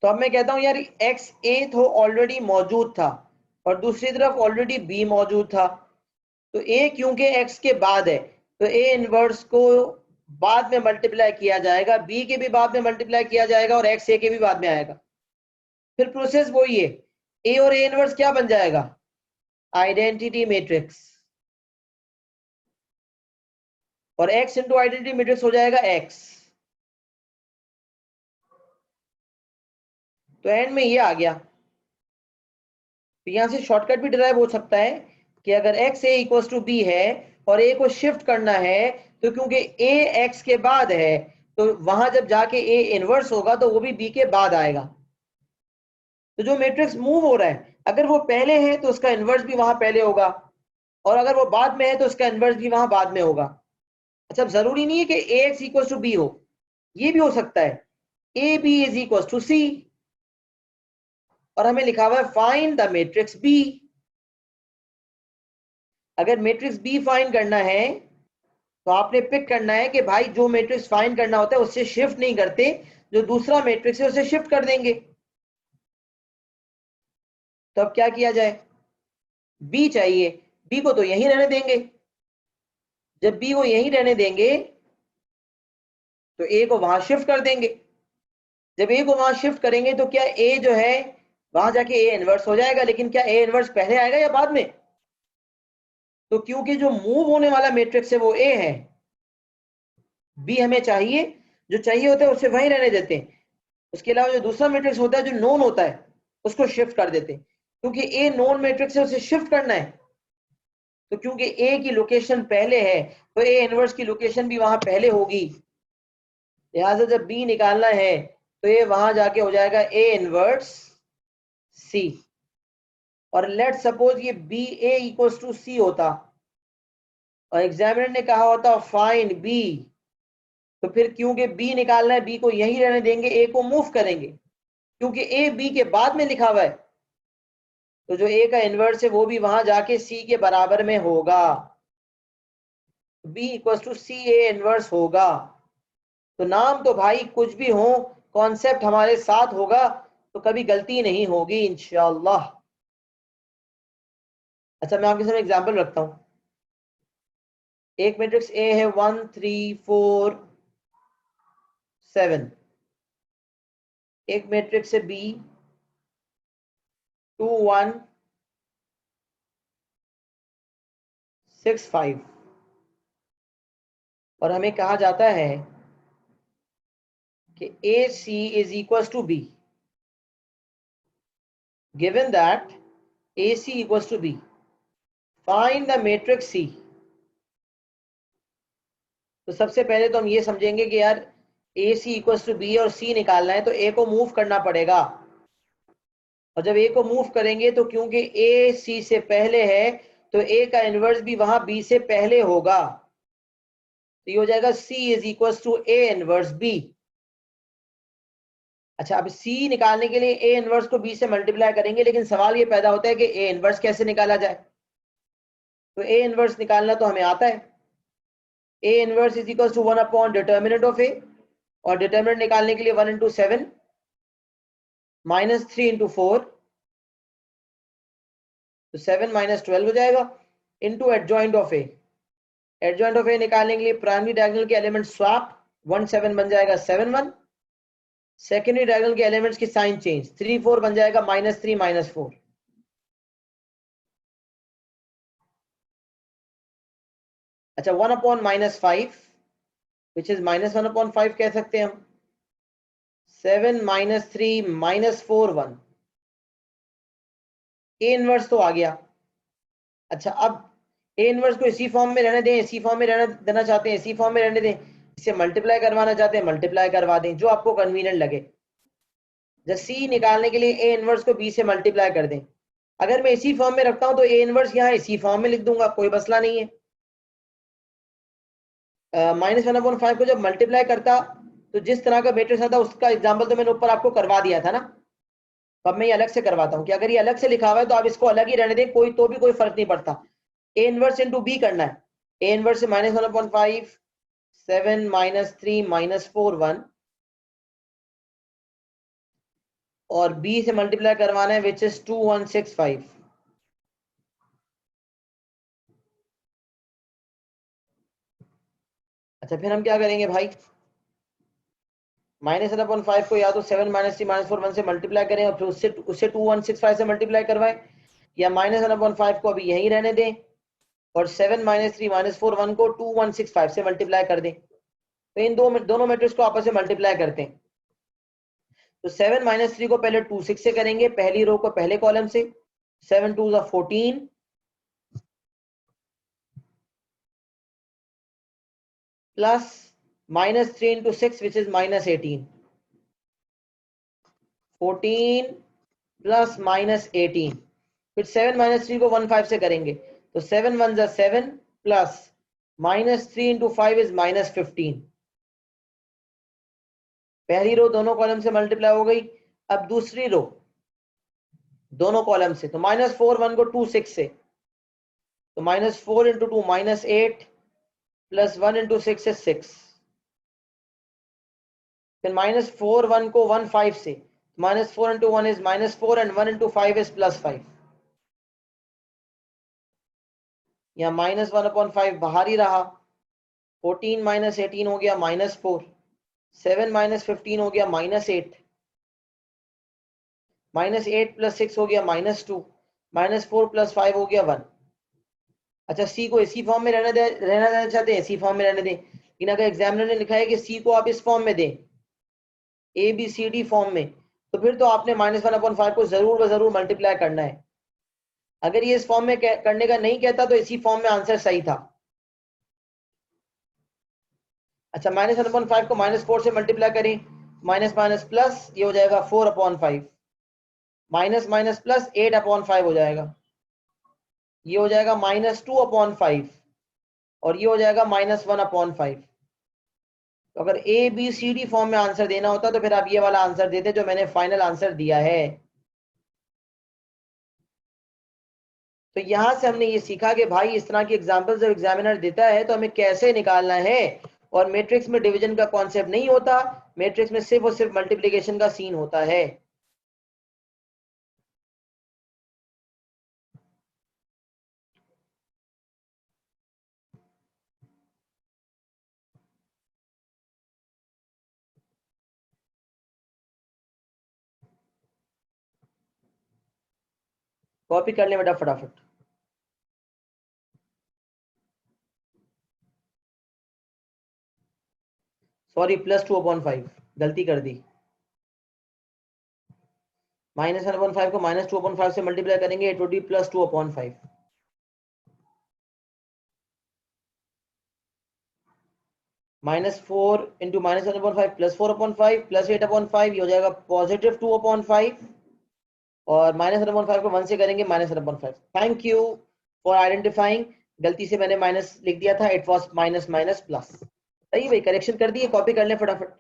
तो अब मैं कहता हूं यार, x a तो ऑलरेडी मौजूद था, और दूसरी तरफ ऑलरेडी b मौजूद था। तो a क्योंकि x के बाद है, तो a इनवर्स को बाद में मल्टीप्लाई किया जाएगा, b के भी बाद में मल्टीप्लाई किया जाएगा, और x a के भी बाद में आएगा। फिर प्रोसेस वही है, ए और ए इनवर्स क्या बन जाएगा, आइडेंटिटी मैट्रिक्स, और एक्स इंटू आइडेंटिटी मैट्रिक्स हो जाएगा एक्स। तो एंड में ये आ गया। तो यहां से शॉर्टकट भी डिराइव हो सकता है कि अगर X A equals to B है और ए को शिफ्ट करना है, तो क्योंकि ए एक्स के बाद है, तो वहां जब जाके ए इनवर्स होगा तो वो भी बी के बाद आएगा। तो जो मैट्रिक्स मूव हो रहा है, अगर वो पहले है तो उसका इनवर्स भी वहां पहले होगा, और अगर वो बाद में है तो उसका इनवर्स भी वहां बाद में होगा। अच्छा, अब जरूरी नहीं है कि A X equals to B हो, ये भी हो सकता है A B is equals to C, और हमें लिखा हुआ है फाइंड द मैट्रिक्स बी। अगर मैट्रिक्स बी फाइंड करना है तो आपने पिक करना है कि भाई जो मैट्रिक्स फाइंड करना होता है उससे शिफ्ट नहीं करते, जो दूसरा मैट्रिक्स है उसे शिफ्ट कर देंगे। तो अब क्या किया जाए, बी चाहिए, बी को तो यहीं रहने देंगे। जब बी को यहीं रहने देंगे तो ए को वहां शिफ्ट कर देंगे। जब ए को वहां शिफ्ट करेंगे तो क्या ए जो है वहां जाके ए इनवर्स हो जाएगा, लेकिन क्या ए इनवर्स पहले आएगा या बाद में? तो क्योंकि जो मूव होने वाला मैट्रिक्स है वो ए है, बी हमें चाहिए, जो चाहिए होता है उसे वहीं रहने देते हैं। उसके अलावा जो दूसरा मैट्रिक्स होता है जो नोन होता है उसको शिफ्ट कर देते हैं, क्योंकि ए नोन मैट्रिक्स है उसे शिफ्ट करना है। तो क्योंकि ए की लोकेशन पहले है तो ए इनवर्स की लोकेशन भी वहां पहले होगी, लिहाजा जब बी निकालना है तो ये वहां जाके हो जाएगा ए इनवर्स सी। और लेट सपोज ये बी ए इक्वल्स टू सी होता और एग्जामिनर ने कहा होता फाइंड बी, तो फिर क्योंकि बी निकालना है बी को यहीं रहने देंगे, ए को मूव करेंगे, क्योंकि ए बी के बाद में लिखा हुआ है, तो जो ए का इनवर्स है वो भी वहां जाके सी के बराबर में होगा, B equals to C A inverse होगा। तो नाम तो भाई कुछ भी हो, कॉन्सेप्ट हमारे साथ होगा तो कभी गलती नहीं होगी इंशाअल्लाह। अच्छा, मैं आपके सामने एग्जांपल रखता हूं। एक मैट्रिक्स ए है 1 3 4 7, एक मैट्रिक्स है बी 2 1 6 5, और हमें कहा जाता है कि A C is equals to B, given that A C equals to B, find the matrix C. तो सबसे पहले तो हम ये समझेंगे कि यार A C equals to B और सी निकालना है तो ए को मूव करना पड़ेगा, और जब ए को मूव करेंगे तो क्योंकि ए सी से पहले है तो ए का इनवर्स भी वहां बी से पहले होगा, तो ये हो जाएगा C is equals to A inverse B. अच्छा, अब सी निकालने के लिए ए इनवर्स को बी से मल्टीप्लाई करेंगे, लेकिन सवाल ये पैदा होता है कि ए इनवर्स कैसे निकाला जाए। तो ए इनवर्स निकालना तो हमें आता है, A inverse is equals to 1 upon determinant of A, और डिटर्मिनेंट निकालने के लिए 1 इंटू 7 माइनस 3 इंटू 4, तो 7 माइनस 12 हो जाएगा, into adjoint of A. Adjoint of A निकालने के लिए प्राइमरी डायगोनल के एलिमेंट स्वैप, 1 7 बन जाएगा 7 1, सेकेंडरी डायगोनल के एलिमेंट्स की साइन चेंज, 3 4 बन जाएगा माइनस 3 माइनस 4। अच्छा, 1 upon minus 5 which is minus 1 upon 5 कह सकते हैं हम, 7 माइनस 3 माइनस 4 1, ए इनवर्स तो आ गया। अच्छा, अब ए इनवर्स को इसी फॉर्म में रहने दें, इसी फॉर्म में रहने देना चाहते हैं इसी फॉर्म में रहने दें, इसे मल्टीप्लाई करवाना चाहते हैं मल्टीप्लाई करवा दें, जो आपको कन्वीनियंट लगे। जब सी निकालने के लिए ए इनवर्स को बी से मल्टीप्लाई कर दें, अगर मैं इसी फॉर्म में रखता हूं तो ए इनवर्स यहाँ इसी फॉर्म में लिख दूंगा, कोई मसला नहीं है। माइनस 1 अपॉन 5 को जब मल्टीप्लाई करता तो जिस तरह का मैट्रिक्स आता उसका एग्जाम्पल तो मैंने ऊपर आपको करवा दिया था ना। तो अब मैं ये अलग से करवाता हूँ कि अगर ये अलग से लिखा हुआ है तो आप इसको अलग ही रहने दें, कोई तो भी कोई फर्क नहीं पड़ता। ए इनवर्स इंटू बी करना है, ए इनवर्स से माइनस 1 अपॉन 5 7 माइनस 3 माइनस 4 1, और बी से मल्टीप्लाई करवाना है विच इज 2 1 6 5। अच्छा, फिर हम क्या करेंगे भाई, -1/5 को या तो 7 -3 -4 1 से मल्टीप्लाई करें और फिर उससे 2165 से मल्टीप्लाई करवाएं, या -1/5 को अभी यहीं रहने दें और 7 -3 -4 1 को 2165 से मल्टीप्लाई कर दें। तो इन दोनों मैट्रिक्स को आपस में मल्टीप्लाई करते हैं। तो 7 -3 को पहले 2 6 से करेंगे, पहली रो को पहले कॉलम से, 7 2 14 plus -3 into 6 which is -18, 14 plus -18, फिर 7 -3 को 1 5 से करेंगे, तो 7 1 7 प्लस -3 into 5 is -15। पहली रो दोनों कॉलम से मल्टीप्लाई हो गई। अब दूसरी रो दोनों कॉलम से, तो -4 1 को 2 6 से, तो -4 into 2 -8 प्लस 1 into 6 is 6, फिर -4 1 को 1 5 से, -4 into 1 is -4 and 1 into 5 is +5। या -1/5 बाहर ही रहा, 14 -18 हो गया -4, 7 -15 हो गया -8, -8 + 6 हो गया -2, -4 + 5 हो गया 1। अच्छा, सी को इसी फॉर्म में रहना देना चाहते हैं, सी फॉर्म में रहने दें, लेकिन अगर एग्जामिनर ने लिखा है कि सी को आप इस फॉर्म में दें, ABCD फॉर्म में, तो फिर तो आपने -1/5 को जरूर व जरूर मल्टीप्लाई करना है। अगर ये इस फॉर्म में करने का नहीं कहता तो इसी फॉर्म में आंसर सही था। अच्छा, -1/5 को -4 से मल्टीप्लाई करें, माइनस माइनस प्लस, ये हो जाएगा 4/5, माइनस माइनस प्लस 8/5 हो जाएगा, ये हो जाएगा -2/5 और ये हो जाएगा -1/5। तो अगर ABCD फॉर्म में आंसर देना होता तो फिर आप ये वाला आंसर देते जो मैंने फाइनल आंसर दिया है। तो यहां से हमने ये सीखा कि भाई इस तरह की एग्जांपल जब एग्जामिनर देता है तो हमें कैसे निकालना है, और मैट्रिक्स में डिवीजन का कॉन्सेप्ट नहीं होता, मैट्रिक्स में सिर्फ और सिर्फ मल्टीप्लिकेशन का सीन होता है। कॉपी कर ले बेटा फटाफट। सॉरी, +2/5 गलती कर दी। -1/5 को -2/5 से मल्टीप्लाई करेंगे, इट वुड बी +2/5। -4 इंटू -1/5 +4/5 +8/5, ये हो जाएगा +2/5, और -1/5 को 1 से करेंगे -1/5। थैंक यू फॉर आइडेंटिफाइंग, गलती से मैंने माइनस लिख दिया था, it was minus minus plus. सही भाई, करेक्शन कर दिए, कॉपी कर लें फटाफट।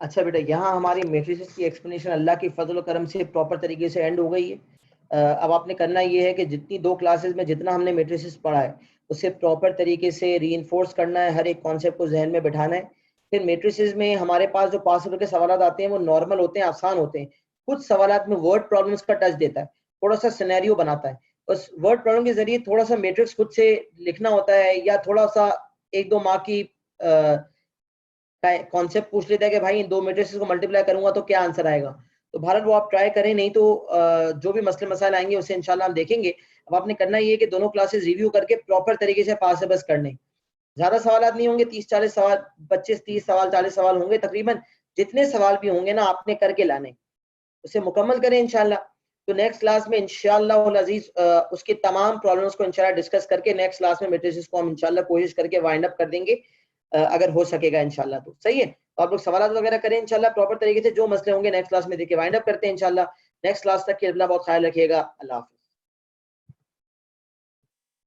अच्छा बेटा, यहाँ हमारी मैट्रिसेस की एक्सप्लेनेशन अल्लाह की फजल और करम से प्रॉपर तरीके से एंड हो गई है। अब आपने करना ये है कि जितनी 2 क्लासेस में जितना हमने मैट्रिसेस पढ़ा है उसे प्रॉपर तरीके से रीइंफोर्स करना है, हर एक कॉन्सेप्ट को जहन में बिठाना है। फिर मैट्रिसेस में हमारे पास जो पास के सवाल आते हैं वो नॉर्मल होते हैं, आसान होते हैं। कुछ सवाल में वर्ड प्रॉब्लम्स का टच देता है, थोड़ा सा सिनेरियो बनाता है। उस वर्ड प्रॉब्लम के जरिए थोड़ा सा मैट्रिक्स खुद से लिखना होता है, या थोड़ा सा 1-2 मार्क की कॉन्सेप्ट पूछ लेता है कि भाई इन 2 मैट्रिसेस को मल्टीप्लाई करूंगा तो क्या आंसर आएगा। तो भारत वो आप ट्राई करें, नहीं तो जो भी मसले मसाइल आएंगे उसे इंशाल्लाह हम देखेंगे। अब आपने करना ये है कि दोनों क्लासेस रिव्यू करके प्रॉपर तरीके से पास बस करने। ज्यादा सवाल नहीं होंगे, 30-40 सवाल, 25-30 सवाल 40 सवाल होंगे तकरीबन। जितने सवाल भी होंगे ना आपने करके लाने, उसे मुकम्मल करें इंशाल्लाह। तो नेक्स्ट क्लास में इंशाल्लाह अजीज उसके तमाम प्रॉब्लम्स को इंशाल्लाह डिस्कस करके नेक्स्ट क्लास में मैट्रिसेस को हम इंशाल्लाह कोशिश करके वाइंड अप कर देंगे, अगर हो सकेगा इंशाल्लाह। तो सही है, तो आप लोग सवाल वगैरह करें इंशाल्लाह प्रॉपर तरीके से। जो मसले होंगे नेक्स्ट क्लास में देखिए वाइंड अप करते हैं इंशाल्लाह। नेक्स्ट क्लास तक के अल्लाह बहुत ख्याल रखिएगा। अल्लाह हाफिज़।